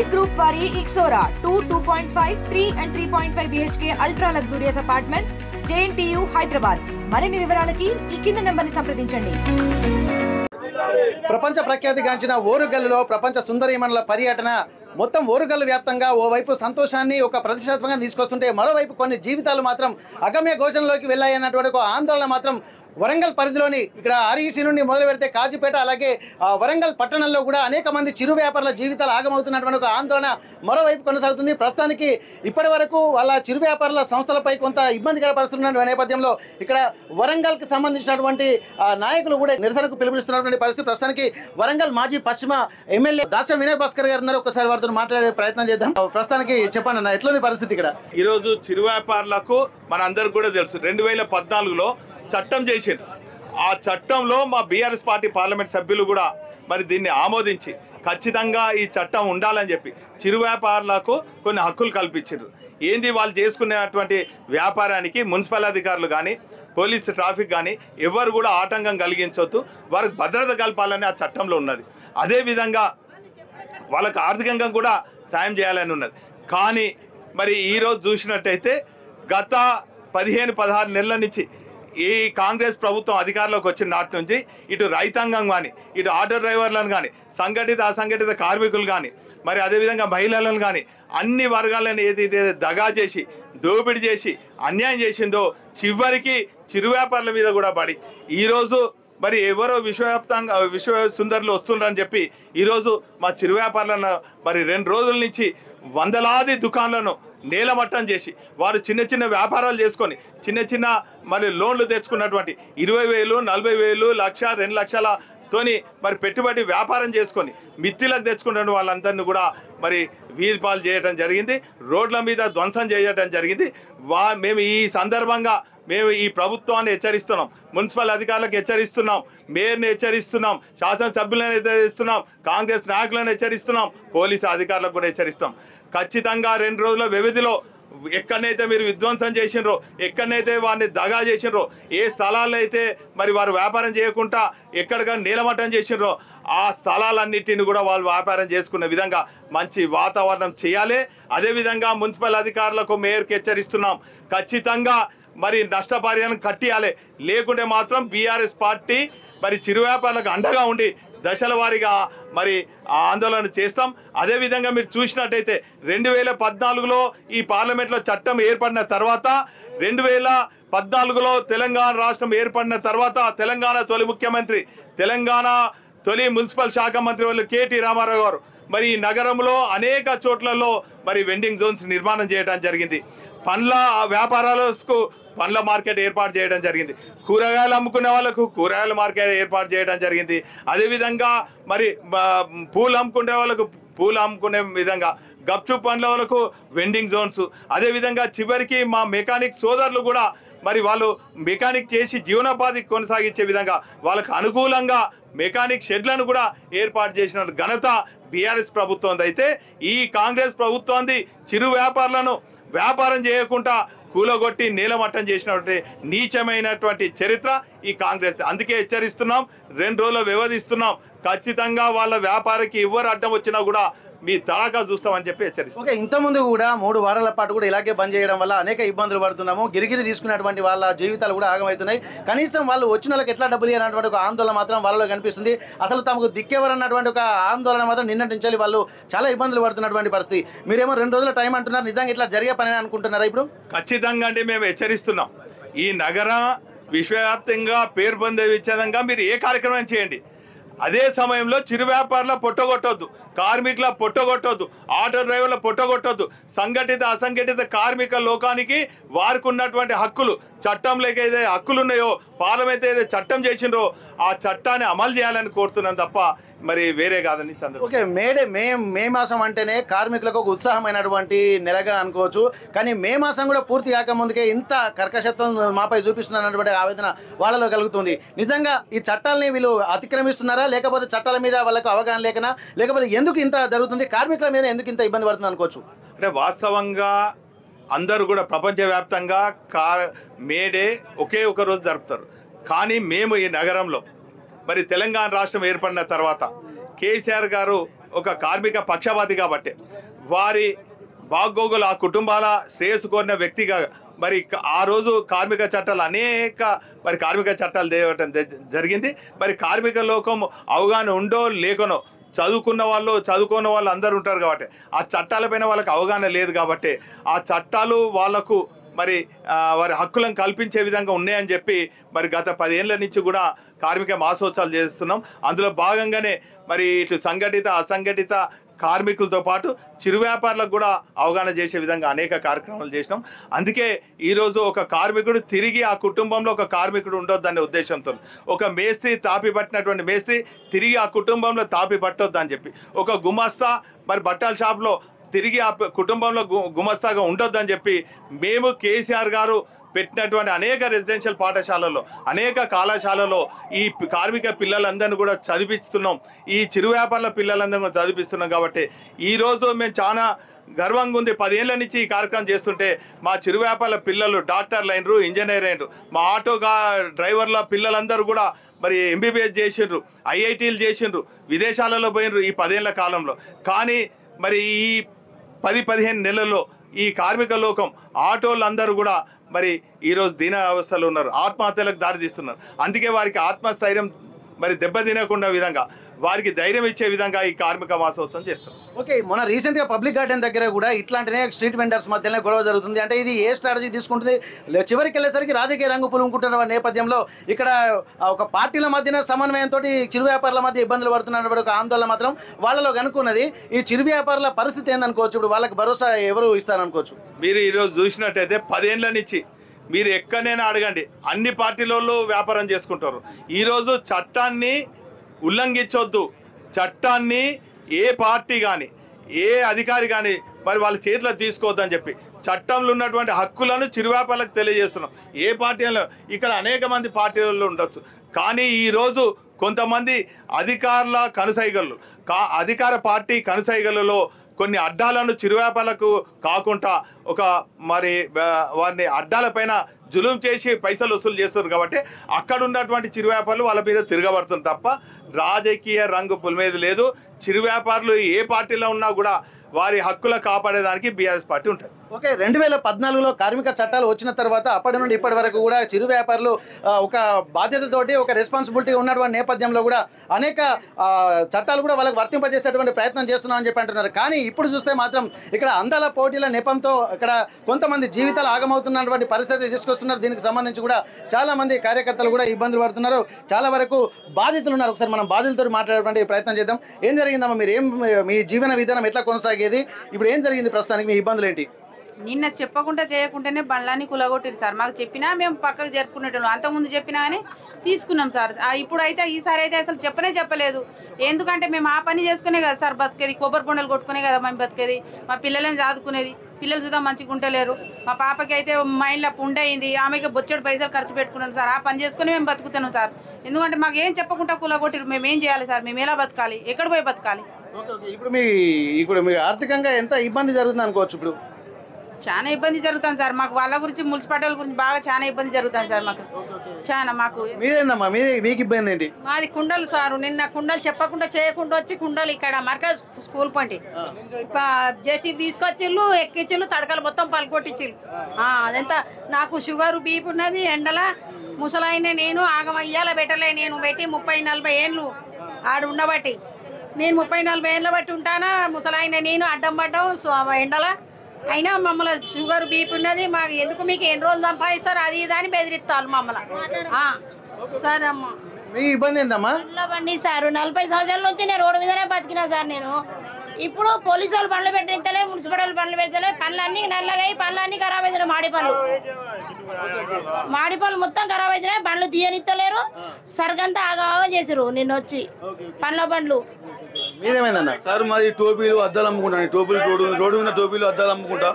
Elite Group vari Ixora 2.5, 3 and 3.5 BHK ultra luxurious apartments JNTU Hyderabad. మరిన్ని వివరాలకి ఈ కింద నంబర్ని సంప్రదించండి. ప్రపంచ ప్రఖ్యాతిగాంచిన ఓరుగల్లులో ప్రపంచ సుందరీమణుల పర్యటన మొత్తం ఓరుగల్లు వ్యాప్తంగా ఓవైపు సంతోషాన్ని ఒక ప్రతిష్టాత్మకంగా తీసుకొస్తుంటే మరోవైపు కొన్ని జీవితాలు మాత్రం అగమ్య గోచరంలోకి వెళ్ళాయన్నటువంటి ఒక ఆందోళన మాత్రం వరంగల్ పరిధిలోని ఇక్కడ ఆర్ఈసీ నుండి మొదలు పెడితే కాజీపేట అలాగే వరంగల్ పట్టణంలో కూడా అనేక మంది చిరు వ్యాపారుల జీవితాలు ఆగమవుతున్నటువంటి ఒక ఆందోళన మరోవైపు కొనసాగుతుంది. ప్రస్తుతానికి ఇప్పటి వరకు వాళ్ళ చిరు వ్యాపారుల సంస్థలపై కొంత ఇబ్బందికర పరిస్థితున్న నేపథ్యంలో ఇక్కడ వరంగల్కి సంబంధించినటువంటి నాయకులు కూడా నిరసనకు పిలుపునిస్తున్నటువంటి పరిస్థితి. ప్రస్తుతానికి వరంగల్ మాజీ పశ్చిమ ఎమ్మెల్యే దాస్యం వినయ్ భాస్కర్ గారు ఉన్నారు. ఒకసారి వారితో మాట్లాడే ప్రయత్నం చేద్దాం. ప్రస్తుతానికి చెప్పండి అన్న, ఎట్లుంది పరిస్థితి ఇక్కడ? ఈరోజు చిరు వ్యాపారులకు మనందరికి కూడా తెలుసు 2014లో చట్టం చేసిండ్రు. ఆ చట్టంలో మా బీఆర్ఎస్ పార్టీ పార్లమెంట్ సభ్యులు కూడా మరి దీన్ని ఆమోదించి ఖచ్చితంగా ఈ చట్టం ఉండాలని చెప్పి చిరు వ్యాపారులకు కొన్ని హక్కులు కల్పించారు. ఏంది వాళ్ళు చేసుకునేటువంటి వ్యాపారానికి మున్సిపల్ అధికారులు కానీ పోలీసు ట్రాఫిక్ కానీ ఎవరు కూడా ఆటంకం కలిగించవద్దు, వారికి భద్రత కల్పాలని ఆ చట్టంలో ఉన్నది. అదేవిధంగా వాళ్ళకు ఆర్థికంగా కూడా సాయం చేయాలని ఉన్నది. కానీ మరి ఈరోజు చూసినట్టయితే గత 15-16 నెలల నుంచి ఈ కాంగ్రెస్ ప్రభుత్వం అధికారంలోకి వచ్చిన నాటి నుంచి ఇటు రైతాంగం కానీ ఇటు ఆటో డ్రైవర్లను కానీ సంఘటిత అసంఘటిత కార్మికులు కానీ మరి అదేవిధంగా మహిళలను కానీ అన్ని వర్గాలను ఏదైతే దగా చేసి దోపిడీ చేసి అన్యాయం చేసిందో చివరికి చిరు వ్యాపారుల మీద కూడా పడి ఈరోజు మరి ఎవరో విశ్వవ్యాప్తంగా విశ్వ సుందరులు వస్తున్నారని చెప్పి ఈరోజు మా చిరు వ్యాపారులను మరి 2 రోజుల నుంచి వందలాది దుకాణాలను నేలమట్టం చేసి వారు చిన్న చిన్న వ్యాపారాలు చేసుకొని చిన్న మరి లోన్లు తెచ్చుకున్నటువంటి 20,000, 40,000, 1,00,000, 2 లక్షలతోని మరి పెట్టుబడి వ్యాపారం చేసుకొని మిత్తిలకు తెచ్చుకున్న వాళ్ళందరినీ కూడా మరి వీధి పాలు చేయడం జరిగింది, రోడ్ల మీద ధ్వంసం చేయడం జరిగింది. మేము ఈ సందర్భంగా మేము ఈ ప్రభుత్వాన్ని హెచ్చరిస్తున్నాం, మున్సిపల్ అధికారులకు హెచ్చరిస్తున్నాం, మేయర్ని హెచ్చరిస్తున్నాం, శాసనసభ్యులను హెచ్చరిస్తున్నాం, కాంగ్రెస్ నాయకులను హెచ్చరిస్తున్నాం, పోలీసు అధికారులకు కూడా హెచ్చరిస్తాం. ఖచ్చితంగా 2 రోజుల వ్యవధిలో ఎక్కడనైతే మీరు విధ్వంసం చేసినరో, ఎక్కడనైతే వారిని దగా చేసినరో, ఏ స్థలాల్లో అయితే మరి వారు వ్యాపారం చేయకుండా ఎక్కడికైనా నీలమట్టం చేసినరో ఆ స్థలాలన్నిటిని కూడా వాళ్ళు వ్యాపారం చేసుకునే విధంగా మంచి వాతావరణం చేయాలి. అదేవిధంగా మున్సిపల్ అధికారులకు మేయర్కి హెచ్చరిస్తున్నాం, ఖచ్చితంగా మరి నష్టపరిహారం కట్టియాలి. లేకుంటే మాత్రం బీఆర్ఎస్ పార్టీ మరి చిరు వ్యాపారులకు అండగా ఉండి దశల వారీగా మరి ఆందోళన చేస్తాం. అదేవిధంగా మీరు చూసినట్టయితే 2014లో ఈ పార్లమెంట్లో చట్టం ఏర్పడిన తర్వాత 2014లో తెలంగాణ రాష్ట్రం ఏర్పడిన తర్వాత తెలంగాణ తొలి ముఖ్యమంత్రి, తెలంగాణ తొలి మున్సిపల్ శాఖ మంత్రి వాళ్ళు కేటీ రామారావు గారు మరి ఈ నగరంలో అనేక చోట్లలో మరి వెండింగ్ జోన్స్ నిర్మాణం చేయడం జరిగింది. పండ్ల వ్యాపారాలకు పండ్ల మార్కెట్ ఏర్పాటు చేయడం జరిగింది, కూరగాయలు అమ్ముకునే వాళ్ళకు కూరగాయల మార్కెట్ ఏర్పాటు చేయడం జరిగింది. అదేవిధంగా మరి పూలు అమ్ముకునే వాళ్ళకు పూలు అమ్ముకునే విధంగా గప్చుప్ పండ్ల వాళ్ళకు వెండింగ్ జోన్స్. అదేవిధంగా చివరికి మా మెకానిక్ సోదరులు కూడా మరి వాళ్ళు మెకానిక్ చేసి జీవనోపాధి కొనసాగించే విధంగా వాళ్ళకు అనుకూలంగా మెకానిక్ షెడ్లను కూడా ఏర్పాటు చేసిన ఘనత బీఆర్ఎస్ ప్రభుత్వం. అయితే ఈ కాంగ్రెస్ ప్రభుత్వాన్ని చిరు వ్యాపారులను వ్యాపారం చేయకుండా కూలగొట్టి నీలమట్టం చేసినటువంటి నీచమైనటువంటి చరిత్ర ఈ కాంగ్రెస్. అందుకే హెచ్చరిస్తున్నాం, 2 రోజుల వ్యవధిస్తున్నాం, ఖచ్చితంగా వాళ్ళ వ్యాపారికి ఎవరు అడ్డం వచ్చినా కూడా మీ తడాకా చూస్తామని చెప్పి హెచ్చరిస్తాం. ఓకే, ఇంతకుముందు కూడా 3 వారాల పాటు కూడా ఇలాగే బంద్ చేయడం వల్ల అనేక ఇబ్బందులు పడుతున్నాము. గిరిగిరి తీసుకున్నటువంటి వాళ్ళ జీవితాలు కూడా ఆగమవుతున్నాయి. కనీసం వాళ్ళు వచ్చిన వాళ్ళకి ఎట్లా డబ్బులు ఇవ్వాలన్నటువంటి ఒక ఆందోళన మాత్రం వాళ్ళలో కనిపిస్తుంది. అసలు తమకు దిక్కెవరన్నటువంటి ఒక ఆందోళన మాత్రం నిన్నటి నుంచి వాళ్ళు చాలా ఇబ్బందులు పడుతున్నటువంటి పరిస్థితి. మీరేమో 2 రోజుల టైం అంటున్నారు, నిజంగా ఇట్లా జరిగే పని అనుకుంటున్నారా ఇప్పుడు? ఖచ్చితంగా అంటే మేము హెచ్చరిస్తున్నాం. ఈ నగరం విశ్వవ్యాప్తంగా పేరు పొందే విధంగా మీరు ఏ కార్యక్రమం చేయండి, అదే సమయంలో చిరు వ్యాపారుల పొట్టగొట్టొద్దు, కార్మికుల పొట్టగొట్టొద్దు, ఆటో డ్రైవర్ల పొట్టగొట్టొద్దు. సంఘటిత అసంఘటిత కార్మిక లోకానికి వారికి ఉన్నటువంటి హక్కులు, చట్టంలో ఏదైతే హక్కులు ఉన్నాయో పార్లమెంట్ ఏదైతే చట్టం చేసిండ్రో ఆ చట్టాన్ని అమలు చేయాలని కోరుతున్నాం తప్ప మరి వేరే కాదని సందర్భం. ఓకే, మే మాసం అంటేనే కార్మికులకు ఒక ఉత్సాహమైనటువంటి నెలగా అనుకోవచ్చు. కానీ మే మాసం కూడా పూర్తి కాకముందుకే ఇంత కర్కశత్వం మాపై చూపిస్తున్నటువంటి ఆవేదన వాళ్ళలో కలుగుతుంది. నిజంగా ఈ చట్టాలని వీళ్ళు అతిక్రమిస్తున్నారా, లేకపోతే చట్టాల మీద వాళ్ళకు అవగాహన లేకనా, లేకపోతే ఎందుకు ఇంత జరుగుతుంది, కార్మికుల మీద ఎందుకు ఇంత ఇబ్బంది పడుతుంది అనుకోవచ్చు? అంటే వాస్తవంగా అందరూ కూడా ప్రపంచవ్యాప్తంగా మేడే ఒకే ఒక రోజు జరుపుతారు. కానీ మేము ఈ నగరంలో మరి తెలంగాణ రాష్ట్రం ఏర్పడిన తర్వాత కేసీఆర్ గారు ఒక కార్మిక పక్షపాతి కాబట్టి వారి బాగోగులు ఆ కుటుంబాల శ్రేయస్సు కోరిన వ్యక్తిగా మరి ఆ రోజు కార్మిక చట్టాలు అనేక మరి కార్మిక చట్టాలు తేవటం జరిగింది. మరి కార్మిక లోకం అవగాహన ఉందో లేకనో చదువుకున్న వాళ్ళు అందరూ ఉంటారు కాబట్టి ఆ చట్టాలపైన వాళ్ళకి అవగాహన లేదు కాబట్టి ఆ చట్టాలు వాళ్లకు మరి వారి హక్కులను కల్పించే విధంగా ఉన్నాయని చెప్పి మరి గత 10 ఏళ్ల నుంచి కూడా కార్మిక మాసోత్సవాలు చేస్తున్నాం. అందులో భాగంగానే మరి ఇటు సంఘటిత అసంఘటిత కార్మికులతో పాటు చిరు వ్యాపారులకు కూడా అవగాహన చేసే విధంగా అనేక కార్యక్రమాలు చేసినాం. అందుకే ఈరోజు ఒక కార్మికుడు తిరిగి ఆ కుటుంబంలో ఒక కార్మికుడు ఉండొద్దనే ఉద్దేశంతో ఒక మేస్త్రి తాపి పట్టినటువంటి మేస్త్రి తిరిగి ఆ కుటుంబంలో తాపి పట్టొద్దని చెప్పి ఒక గుమస్తా మరి బట్టల షాప్లో తిరిగి ఆ కుటుంబంలో గుమస్తాగా ఉండొద్దని చెప్పి మేము కేసీఆర్ గారు పెట్టినటువంటి అనేక రెసిడెన్షియల్ పాఠశాలల్లో అనేక కళాశాలలో ఈ కార్మిక పిల్లలందరినీ కూడా చదివిస్తున్నాం. ఈ చిరు వ్యాపారుల పిల్లలందరినీ కూడా చదివిస్తున్నాం. కాబట్టి ఈరోజు మేము చాలా గర్వంగా ఉంది. 10 ఏళ్ల నుంచి ఈ కార్యక్రమం చేస్తుంటే మా చిరు వ్యాపారుల పిల్లలు డాక్టర్లు అయినరు, ఇంజనీర్ అయినరు, మా ఆటో డ్రైవర్ల పిల్లలందరూ కూడా మరి ఎంబీబీఎస్ చేసిండ్రు, ఐఐటీలు చేసిండ్రు, విదేశాలలో పోయినరు ఈ 10 ఏళ్ల కాలంలో. కానీ మరి ఈ 10-15 నెలల్లో ఈ కార్మిక లోకం ఆటోలందరూ కూడా మరి ఈరోజు దీన అవస్థలో ఉన్నారు, ఆత్మహత్యలకు దారితీస్తున్నారు. అందుకే వారికి ఆత్మస్థైర్యం మరి దెబ్బతినకుండా విధంగా వారికి ధైర్యం ఇచ్చే విధంగా ఈ కార్మిక మాసోత్సవం చేస్తాం. ఓకే, మొన్న రీసెంట్గా పబ్లిక్ గార్డెన్ దగ్గర కూడా ఇట్లాంటినే స్ట్రీట్ వెండర్స్ మధ్యనే గొడవ జరుగుతుంది. అంటే ఇది ఏ స్ట్రాటజీ తీసుకుంటుంది? చివరికి వెళ్ళేసరికి రాజకీయ రంగు పులుముకుంటున్న నేపథ్యంలో ఇక్కడ ఒక పార్టీల మధ్యన సమన్వయంతో చిరు వ్యాపారుల మధ్య ఇబ్బందులు పడుతున్నటువంటి ఒక ఆందోళన మాత్రం వాళ్ళలో కనుక్కున్నది. ఈ చిరు వ్యాపారుల పరిస్థితి ఏందనుకోవచ్చు? ఇప్పుడు వాళ్ళకి భరోసా ఎవరు ఇస్తారనుకోవచ్చు? మీరు ఈరోజు చూసినట్టయితే 10 ఏళ్ల నుంచి మీరు ఎక్కడైనా అడగండి, అన్ని పార్టీలలో వ్యాపారం చేసుకుంటారు. ఈరోజు చట్టాన్ని ఉల్లంఘించొద్దు, చట్టాన్ని ఏ పార్టీ కానీ ఏ అధికారి కానీ మరి వాళ్ళ చేతిలో తీసుకోవద్దని చెప్పి చట్టంలో ఉన్నటువంటి హక్కులను చిరు వ్యాపారులకు తెలియజేస్తున్నాం. ఏ పార్టీలో ఇక్కడ అనేక మంది పార్టీలలో ఉండొచ్చు, కానీ ఈరోజు కొంతమంది అధికారుల కనుసైగలు అధికార పార్టీ కనుసైగలలో కొన్ని అడ్డాలను చిరు వ్యాపారులకు కాకుండా ఒక మరి వారిని అడ్డాలపైన జులుం చేసి పైసలు వసూలు చేస్తున్నారు. కాబట్టి అక్కడ ఉన్నటువంటి చిరు వ్యాపారులు వాళ్ళ మీద తిరగబడుతుంది తప్ప రాజకీయ రంగు పులిమేది లేదు. చిరు వ్యాపారులు ఏ పార్టీలో ఉన్నా కూడా వారి హక్కుల కాపాడేదానికి బీఆర్ఎస్ పార్టీ ఉంటుంది. ఓకే, 2014లో కార్మిక చట్టాలు వచ్చిన తర్వాత అప్పటి నుండి ఇప్పటి వరకు కూడా చిరు వ్యాపారులు ఒక బాధ్యతతోటి ఒక రెస్పాన్సిబిలిటీ ఉన్నటువంటి నేపథ్యంలో కూడా అనేక చట్టాలు కూడా వాళ్ళకి వర్తింపజేసేటువంటి ప్రయత్నం చేస్తున్నామని చెప్పి అంటున్నారు. కానీ ఇప్పుడు చూస్తే మాత్రం ఇక్కడ అందాల పోటీల నెపంతో ఇక్కడ కొంతమంది జీవితాలు ఆగమవుతున్నటువంటి పరిస్థితి తీసుకొస్తున్నారు. దీనికి సంబంధించి కూడా చాలా మంది కార్యకర్తలు కూడా ఇబ్బందులు పడుతున్నారు. చాలా వరకు బాధితులు ఉన్నారు. ఒకసారి మనం బాధితులతో మాట్లాడేటువంటి ప్రయత్నం చేద్దాం. ఏం జరిగిందమ్మా? మీరు మీ జీవన విధానం ఎట్లా కొనసాగేది? ఇప్పుడు ఏం జరిగింది? ప్రస్తుతానికి మీ ఇబ్బందులు ఏంటి? నిన్న చెప్పకుండా చేయకుండానే బండ్లన్నీ కులగొట్టారు సార్. మాకు చెప్పినా మేము పక్కకు జరుపుకునేటోళ్ళం, అంతకుముందు చెప్పినా కానీ తీసుకున్నాం సార్. ఇప్పుడు అయితే ఈసారి అయితే అసలు చెప్పలేదు. ఎందుకంటే మేము ఆ పని చేసుకునే కదా సార్ బతికేది, కొబ్బరి బొండలు కొట్టుకునే కదా మేము బతికేది, మా పిల్లలని చదువుకునేది. పిల్లలు చూద్దాం మంచిగా ఉంటలేరు. మా పాపకి అయితే మైండ్లో పుండయింది, ఆమెకి బొచ్చడు పైసలు ఖర్చు పెట్టుకున్నాం సార్. ఆ పని చేసుకుని మేము బతుకుతున్నాం సార్. ఎందుకంటే మాకు ఏం చెప్పకుండా కులగొట్టారు. మేము ఏం చేయాలి సార్? మేము ఎలా బతకాలి? ఎక్కడ పోయి బతకాలి? ఇప్పుడు మీ ఆర్థికంగా ఎంత ఇబ్బంది జరుగుతుంది అనుకోవచ్చు? ఇప్పుడు చాలా ఇబ్బంది జరుగుతుంది సార్. మాకు వాళ్ళ గురించి మున్సిపాలిటీ గురించి బాగా చాలా ఇబ్బంది జరుగుతుంది సార్. మాకు చాలా మీదేందమ్మా? మీకు ఇబ్బంది ఏంటి? మాది కుండలు సారు. నిన్న కుండలు చెప్పకుండా చేయకుండా వచ్చి కుండలు ఇక్కడ మర్కజ్ స్కూల్ పంటి జేసీబీ తీసుకొచ్చిళ్ళు, ఎక్కిచ్చిళ్ళు, తడకలు మొత్తం పలుకొట్టించిళ్ళు. అదంతా నాకు షుగర్ బీపీ ఉన్నది. ఎండల ముసలాయిన నేను ఆగమయ్యాల పెట్టలే. నేను పెట్టి 30-40 ఏళ్ళు ఆడు ఉండబట్టి నేను 30-40 ఏళ్ళ బట్టి ఉంటానా. ముసలాయిన నేను అడ్డం పడ్డాం ఎండల. అయినా మమ్మల్ని షుగర్ బీపీ ఉన్నది. మాకు ఎందుకు మీకు ఎన్ని రోజులు సంపాదిస్తారు అది ఇది అని బెదిరిస్తారు మమ్మల్ని. సరే అమ్మా, మీ ఇబ్బంది ఏందమ్మా? బండి సార్ 40 సంవత్సరాల నుంచి నేను రోడ్డు మీదనే బతికినా సార్. నేను ఇప్పుడు పోలీసు వాళ్ళు పనులు పెట్టించలే, మున్సిపల్ వాళ్ళు పనులు పెట్టలే. పనులు అన్ని నల్లగాయి, పనులు అన్ని ఖరాబ్ అవుతున్నాయి. మాడి పనులు మొత్తం ఖరాబ్ అవుతున్నాయి. బండ్లు తీయనిత్తలేరు. సరిగంతా ఆగా చేసారు నిన్న వచ్చి పండ్ల బండ్లు. మీదేమైందన్న? సార్ మాది టోపీలు అద్దాలు అమ్ముకుంటాను. టోపీలు రోడ్డు మీద టోపీలు అద్దాలు అమ్ముకుంటా.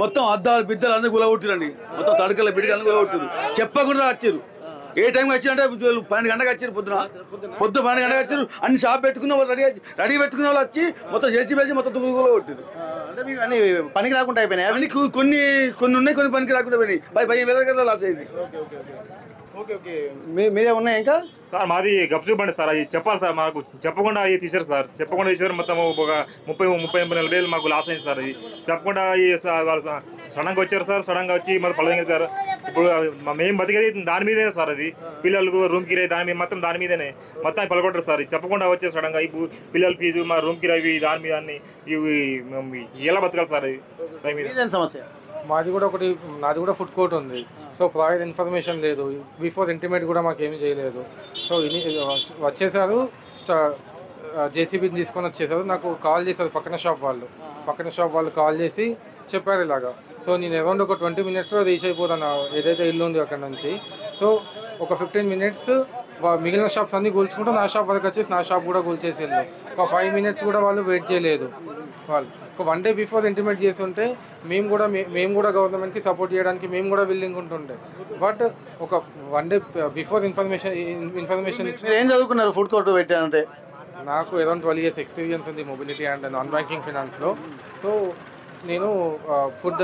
మొత్తం అద్దాలు బిద్దలు అందరూ గులగొట్టిరండి. మొత్తం తడకల బిడ్డలు అందరూ గులగొట్టారు. చెప్పకుండా వచ్చారు. ఏ టైంకి వచ్చిందంటే 12 గంటలకు వచ్చారు. పొద్దున 12 గంటలకు వచ్చారు. అన్ని షాప్ పెట్టుకున్న వాళ్ళు రెడీ పెట్టుకున్న వాళ్ళు వచ్చి మొత్తం చేసి వేసి మొత్తం గులగొట్టారు. అంటే మీకు అన్ని పనికి రాకుండా అయిపోయినాయి. అన్ని కొన్ని ఉన్నాయి, కొన్ని పనికి రాకుండా పోయినాయి. 10,000 లాస్ అయింది. ఓకే ఓకే మీదే ఉన్నాయి ఇంకా సార్ మాది గప్చు బండి సార్, అది చెప్పాలి సార్, మాకు చెప్పకుండా అవి తీసారు సార్, చెప్పకుండా తీసారు. మొత్తం ఒక 30-40 మాకు లాస్ అయింది సార్. అది చెప్పకుండా వాళ్ళు సడన్గా వచ్చారు సార్, సడన్గా వచ్చి మాకు పడదంగా సార్. ఇప్పుడు మేము బతికేది దాని మీదే సార్, అది పిల్లలకు రూమ్ కిరాయి దాని మీద మొత్తం దాని మీదనే మొత్తం పలగొట్టారు సార్. చెప్పకుండా వచ్చారు సడన్గా, ఇప్పుడు పిల్లల ఫీజు మా రూమ్ కిరాయి దాని మీద అన్ని ఇవి ఎలా బతకాలి సార్? అది దాని మీద సమస్య. నాది కూడా ఫుడ్ కోర్ట్ ఉంది. సో ప్రాయర్ ఇన్ఫర్మేషన్ లేదు, బిఫోర్ ఇంటిమేట్ కూడా మాకేమీ చేయలేదు. సో వచ్చేసారు, జేసీబీని తీసుకొని వచ్చేసారు. నాకు కాల్ చేశారు పక్కన షాప్ వాళ్ళు కాల్ చేసి చెప్పారు ఇలాగా. సో నేను అరౌండ్ ఒక 20 minutesలో రీచ్ అయిపోతాను ఏదైతే ఇల్లు ఉంది అక్కడ నుంచి. సో ఒక 15 minutes మిగిలిన షాప్స్ అన్నీ కూల్చుకుంటూ నా షాప్ వరకు వచ్చేసి నా షాప్ కూడా కూల్చేసింది. ఒక 5 minutes కూడా వాళ్ళు వెయిట్ చేయలేదు. వాళ్ళు ఒక 1 day బిఫోర్ ఇంటిమేట్ చేస్తుంటే మేము కూడా గవర్నమెంట్కి సపోర్ట్ చేయడానికి మేము కూడా విల్లింగ్ ఉంటుండే. బట్ ఒక 1 day బిఫోర్ ఇన్ఫర్మేషన్ మీరు ఏం చదువుకున్నారు ఫుడ్ కోర్టు పెట్టారంటే? నాకు అరౌండ్ 12 years ఎక్స్పీరియన్స్ ఉంది మొబిలిటీ అండ్ నాన్ బ్యాంకింగ్ ఫినాన్స్లో. సో నేను ఫుడ్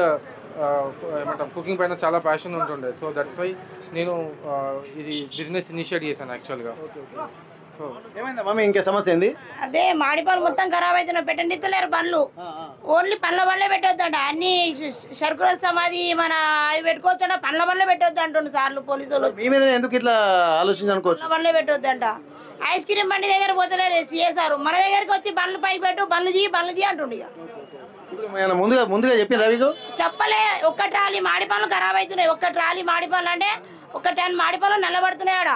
ఏమంటాం కుకింగ్ పైన చాలా ప్యాషన్ ఉంటుండే. సో దట్స్ వై నేను ఇది బిజినెస్ ఇనిషియేట్ చేశాను యాక్చువల్గా. సో ఏమైందమ్మా ఇంకే సమస్య ఏంది? అదే మాడిపాలు మొత్తం ఖరాబ్ అవుతున్నాయి, పెట్టనిస్తలేరు బండ్లు. ఓన్లీ పండ్ల బండ్లే పెట్టొద్దంట. అన్ని సరుకుల సమాధి మన అవి పెట్టుకోవచ్చంట, పండ్ల బండ్లే పెట్టొద్దు అంటుండు సార్లు పోలీసులు. మీ మీద ఎందుకు ఇట్లా ఆలోచించనుకోవచ్చు? పండ్ల బండ్లే పెట్టొద్దంట. ఐస్ క్రీమ్ బండి దగ్గర పోతలేరు సిఎస్ఆర్, మన దగ్గరికి వచ్చి బండ్లు పైకి పెట్టు, బండ్లు తీ అంటుండు. ఇక ముందుగా చెప్పి రవికు చెప్పలే. ఒక్క ట్రాలీ మాడిపాలు ఖరాబ్ అవుతున్నాయి. ఒక్క ట్రాలీ మాడిపాలు అంటే ఒక 10 మాడిపాలు నల్లబడుతున్నాయి. ఆడ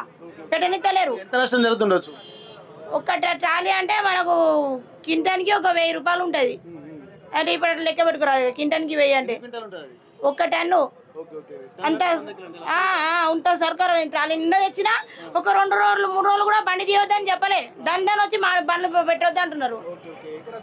పెట్టనిస్తలేరు. ఎంత నష్టం జరుగుతుండొచ్చు? ఒక్క ట్రాలీ అంటే మనకు కింటానికి ఒక 1000 రూపాయలు ఉంటుంది. అంటే ఇప్పుడు లెక్క పెట్టుకురాదు, కింటానికి 1000 అంటే ఒక్క 10 అంత ఉంటుంది. సర్కారు ట్రాలీ నిన్న తెచ్చినా ఒక 2 రోజులు 3 రోజులు కూడా బండి తీయొద్దని చెప్పలే, దాని వచ్చి బండ్లు పెట్టొద్దు అంటున్నారు.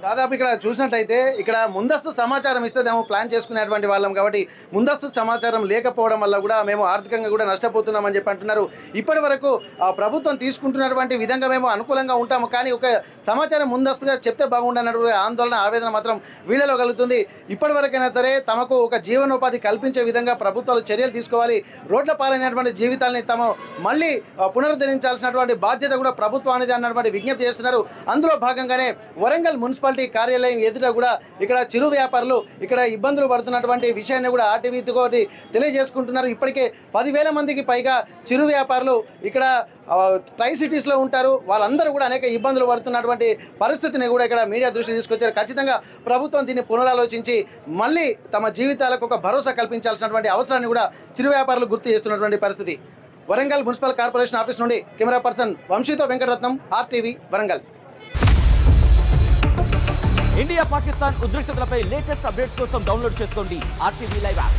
దాదాపు ఇక్కడ చూసినట్టయితే ఇక్కడ ముందస్తు సమాచారం ఇస్తే మేము ప్లాన్ చేసుకునేటువంటి వాళ్ళం కాబట్టి ముందస్తు సమాచారం లేకపోవడం వల్ల కూడా మేము ఆర్థికంగా కూడా నష్టపోతున్నామని చెప్పి అంటున్నారు. ఇప్పటి వరకు ప్రభుత్వం తీసుకుంటున్నటువంటి విధంగా మేము అనుకూలంగా ఉంటాము, కానీ ఒక సమాచారం ముందస్తుగా చెప్తే బాగుండన్నటువంటి ఆందోళన ఆవేదన మాత్రం వీళ్ళలో కలుగుతుంది. ఇప్పటి వరకైనా సరే తమకు ఒక జీవనోపాధి కల్పించే విధంగా ప్రభుత్వాలు చర్యలు తీసుకోవాలి. రోడ్ల పాలైనటువంటి జీవితాలని తమ మళ్ళీ పునరుద్ధరించాల్సినటువంటి బాధ్యత కూడా ప్రభుత్వానికి అన్నటువంటి విజ్ఞప్తి చేస్తున్నారు. అందులో భాగంగానే వరంగల్ మున్సిపాలిటీ కార్యాలయం ఎదుట కూడా ఇక్కడ చిరు వ్యాపారులు ఇక్కడ ఇబ్బందులు పడుతున్నటువంటి విషయాన్ని కూడా ఆర్టీవీతో తెలియజేసుకుంటున్నారు. ఇప్పటికే 10,000 మందికి పైగా చిరు వ్యాపారులు ఇక్కడ ట్రై సిటీస్లో ఉంటారు. వాళ్ళందరూ కూడా అనేక ఇబ్బందులు పడుతున్నటువంటి పరిస్థితిని కూడా ఇక్కడ మీడియా దృష్టి తీసుకొచ్చారు. ఖచ్చితంగా ప్రభుత్వం దీన్ని పునరాలోచించి మళ్ళీ తమ జీవితాలకు ఒక భరోసా కల్పించాల్సినటువంటి అవసరాన్ని కూడా చిరు వ్యాపారులు గుర్తు చేస్తున్నటువంటి పరిస్థితి. వరంగల్ మున్సిపల్ కార్పొరేషన్ ఆఫీస్ నుండి కెమెరా పర్సన్ వంశీతో వెంకటరత్నం, ఆర్టీవీ వరంగల్. ఇండియా పాకిస్తాన్ ఉద్రిక్తతలపై లేటెస్ట్ అప్డేట్స్ కోసం డౌన్లోడ్ చేసుకోండి RTV లైవ్ యాప్.